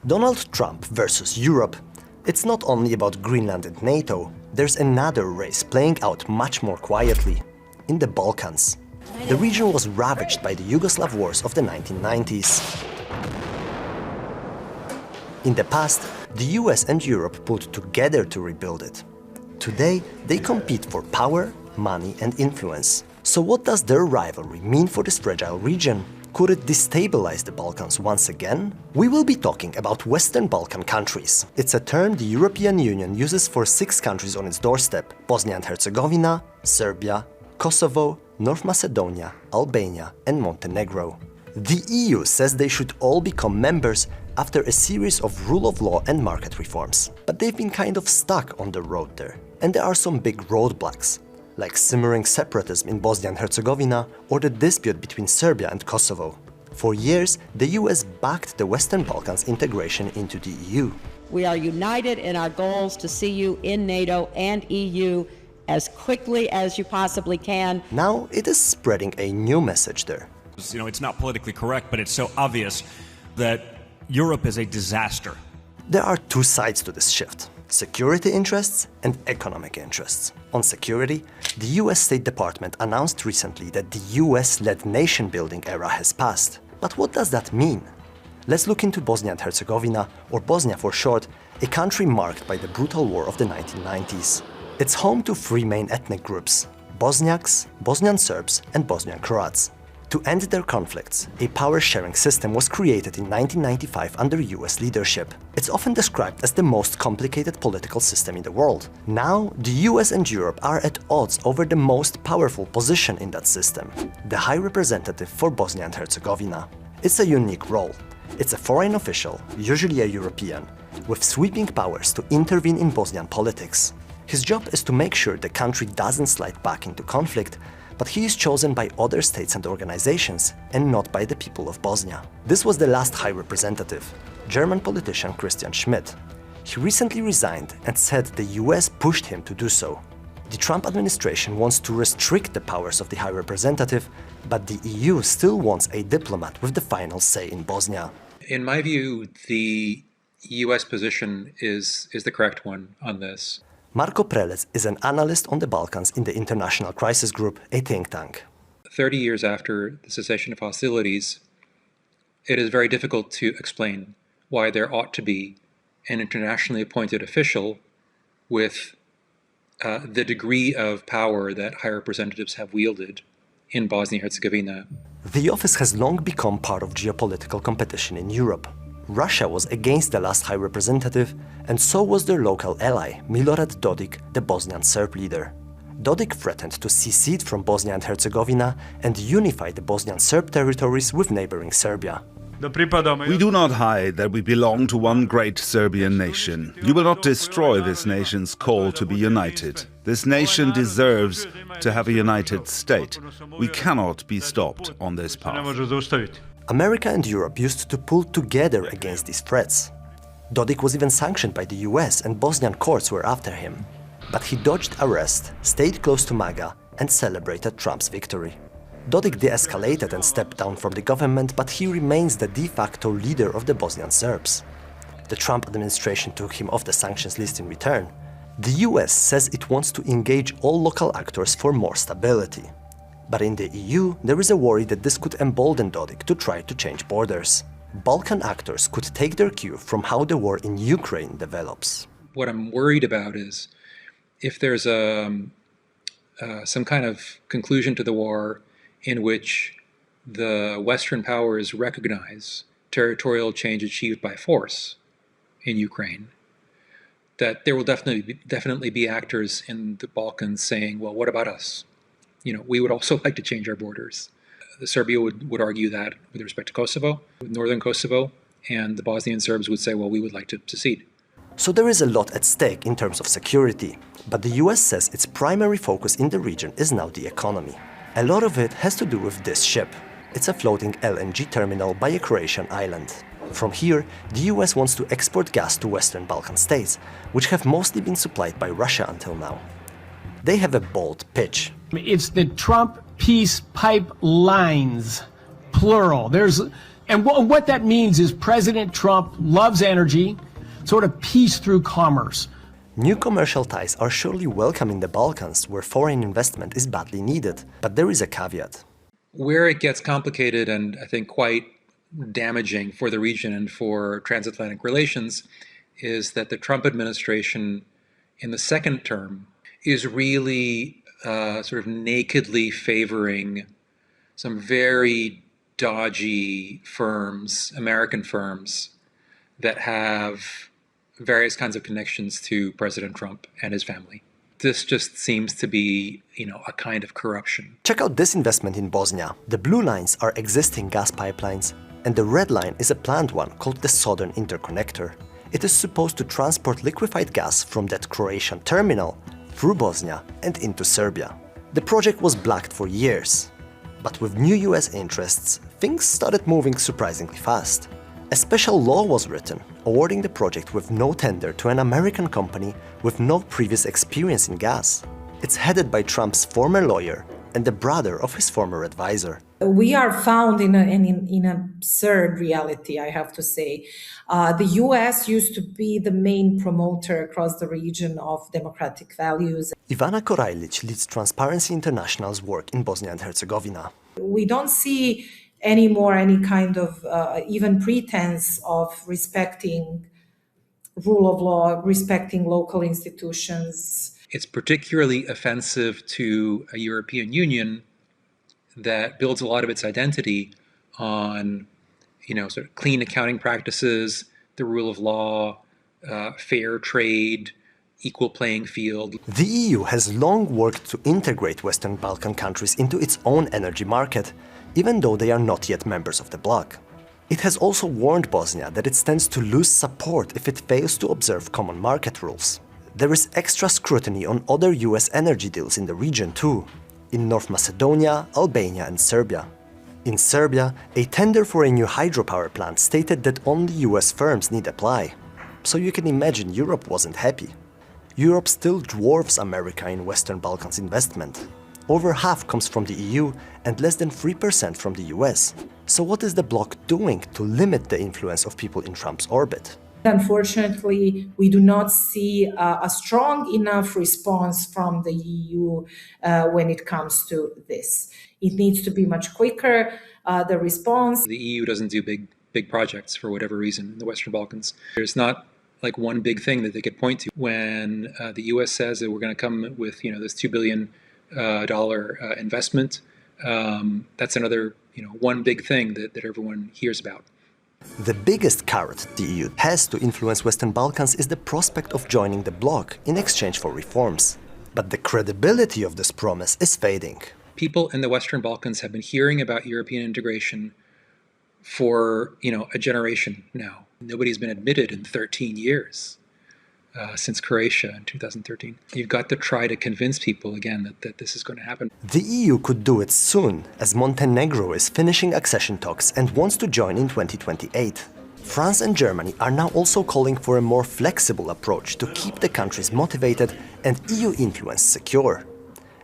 Donald Trump versus Europe. It's not only about Greenland and NATO, there's another race playing out much more quietly. In the Balkans. The region was ravaged by the Yugoslav wars of the 1990s. In the past, the US and Europe pulled together to rebuild it. Today, they compete for power, money and influence. So what does their rivalry mean for this fragile region? Could it destabilize the Balkans once again? We will be talking about Western Balkan countries. It's a term the European Union uses for 6 countries on its doorstep: Bosnia and Herzegovina, Serbia, Kosovo, North Macedonia, Albania and Montenegro. The EU says they should all become members after a series of rule of law and market reforms. But they've been kind of stuck on the road there. And there are some big roadblocks, like simmering separatism in Bosnia and Herzegovina or the dispute between Serbia and Kosovo. For years, the US backed the Western Balkans' integration into the EU. We are united in our goals to see you in NATO and EU as quickly as you possibly can. Now it is spreading a new message there. You know, it's not politically correct, but it's so obvious that Europe is a disaster. There are 2 sides to this shift: security interests and economic interests. On security, the US State Department announced recently that the US-led nation-building era has passed. But what does that mean? Let's look into Bosnia and Herzegovina, or Bosnia for short, a country marked by the brutal war of the 1990s. It's home to 3 main ethnic groups: Bosniaks, Bosnian Serbs and Bosnian Croats. To end their conflicts, a power-sharing system was created in 1995 under US leadership. It's often described as the most complicated political system in the world. Now, the US and Europe are at odds over the most powerful position in that system: the High Representative for Bosnia and Herzegovina. It's a unique role. It's a foreign official, usually a European, with sweeping powers to intervene in Bosnian politics. His job is to make sure the country doesn't slide back into conflict, but he is chosen by other states and organizations, and not by the people of Bosnia. This was the last High Representative, German politician Christian Schmidt. He recently resigned and said the US pushed him to do so. The Trump administration wants to restrict the powers of the High Representative, but the EU still wants a diplomat with the final say in Bosnia. In my view, the US position is the correct one on this. Marko Prelec is an analyst on the Balkans in the International Crisis Group, a think tank. 30 years after the cessation of hostilities, it is very difficult to explain why there ought to be an internationally appointed official with the degree of power that high representatives have wielded in Bosnia-Herzegovina. The office has long become part of geopolitical competition in Europe. Russia was against the last High Representative, and so was their local ally, Milorad Dodik, the Bosnian Serb leader. Dodik threatened to secede from Bosnia and Herzegovina and unify the Bosnian Serb territories with neighboring Serbia. We do not hide that we belong to one great Serbian nation. You will not destroy this nation's call to be united. This nation deserves to have a united state. We cannot be stopped on this path. America and Europe used to pull together against these threats. Dodik was even sanctioned by the US, and Bosnian courts were after him. But he dodged arrest, stayed close to MAGA and celebrated Trump's victory. Dodik de-escalated and stepped down from the government, but he remains the de facto leader of the Bosnian Serbs. The Trump administration took him off the sanctions list in return. The US says it wants to engage all local actors for more stability. But in the EU, there is a worry that this could embolden Dodik to try to change borders. Balkan actors could take their cue from how the war in Ukraine develops. What I'm worried about is if there's some kind of conclusion to the war in which the Western powers recognize territorial change achieved by force in Ukraine, that there will definitely be actors in the Balkans saying, well, what about us? You know, we would also like to change our borders. Serbia would argue that with respect to Kosovo, with northern Kosovo, and the Bosnian Serbs would say, well, we would like to secede. So there is a lot at stake in terms of security, but the US says its primary focus in the region is now the economy. A lot of it has to do with this ship. It's a floating LNG terminal by a Croatian island. From here, the US wants to export gas to Western Balkan states, which have mostly been supplied by Russia until now. They have a bold pitch. It's the Trump peace pipelines, plural. There's And what that means is President Trump loves energy, sort of peace through commerce. New commercial ties are surely welcome in the Balkans, where foreign investment is badly needed. But there is a caveat. Where it gets complicated and I think quite damaging for the region and for transatlantic relations is that the Trump administration in the second term is really sort of nakedly favoring some very dodgy firms, American firms, that have various kinds of connections to President Trump and his family. This just seems to be, a kind of corruption. Check out this investment in Bosnia. The blue lines are existing gas pipelines, and the red line is a planned one called the Southern Interconnector. It is supposed to transport liquefied gas from that Croatian terminal through Bosnia and into Serbia. The project was blocked for years, but with new US interests, things started moving surprisingly fast. A special law was written, awarding the project with no tender to an American company with no previous experience in gas. It's headed by Trump's former lawyer and the brother of his former advisor. We are found in an absurd reality, I have to say. The US used to be the main promoter across the region of democratic values. Ivana Korajlic leads Transparency International's work in Bosnia and Herzegovina. We don't see anymore any kind of even pretense of respecting rule of law, respecting local institutions. It's particularly offensive to a European Union that builds a lot of its identity on, sort of clean accounting practices, the rule of law, fair trade, equal playing field. The EU has long worked to integrate Western Balkan countries into its own energy market, even though they are not yet members of the bloc. It has also warned Bosnia that it stands to lose support if it fails to observe common market rules. There is extra scrutiny on other US energy deals in the region too, in North Macedonia, Albania and Serbia. In Serbia, a tender for a new hydropower plant stated that only US firms need apply. So you can imagine Europe wasn't happy. Europe still dwarfs America in Western Balkans investment. Over half comes from the EU and less than 3% from the US. So what is the bloc doing to limit the influence of people in Trump's orbit? Unfortunately, we do not see a strong enough response from the EU when it comes to this. It needs to be much quicker, the response. The EU doesn't do big projects for whatever reason in the Western Balkans. There's not like one big thing that they could point to. When the US says that we're going to come with this $2 billion investment, that's another one big thing that everyone hears about. The biggest carrot the EU has to influence Western Balkans is the prospect of joining the bloc in exchange for reforms. But the credibility of this promise is fading. People in the Western Balkans have been hearing about European integration for, a generation now. Nobody's been admitted in 13 years since Croatia in 2013. You've got to try to convince people again that this is going to happen. The EU could do it soon, as Montenegro is finishing accession talks and wants to join in 2028. France and Germany are now also calling for a more flexible approach to keep the countries motivated and EU influence secure.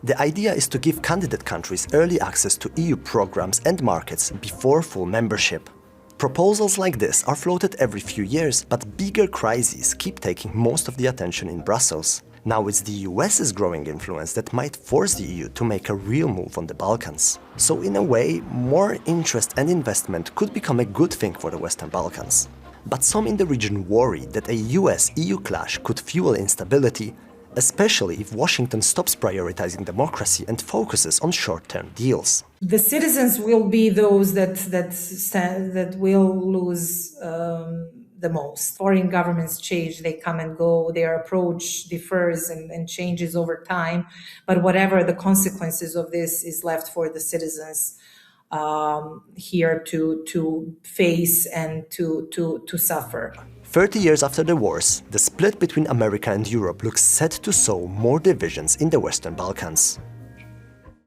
The idea is to give candidate countries early access to EU programs and markets before full membership. Proposals like this are floated every few years, but bigger crises keep taking most of the attention in Brussels. Now it's the US's growing influence that might force the EU to make a real move on the Balkans. So in a way, more interest and investment could become a good thing for the Western Balkans. But some in the region worry that a US-EU clash could fuel instability, especially if Washington stops prioritizing democracy and focuses on short-term deals. The citizens will be those that will lose the most. Foreign governments change, they come and go, their approach differs and changes over time. But whatever the consequences of this is left for the citizens here to face and to suffer. 30 years after the wars, the split between America and Europe looks set to sow more divisions in the Western Balkans.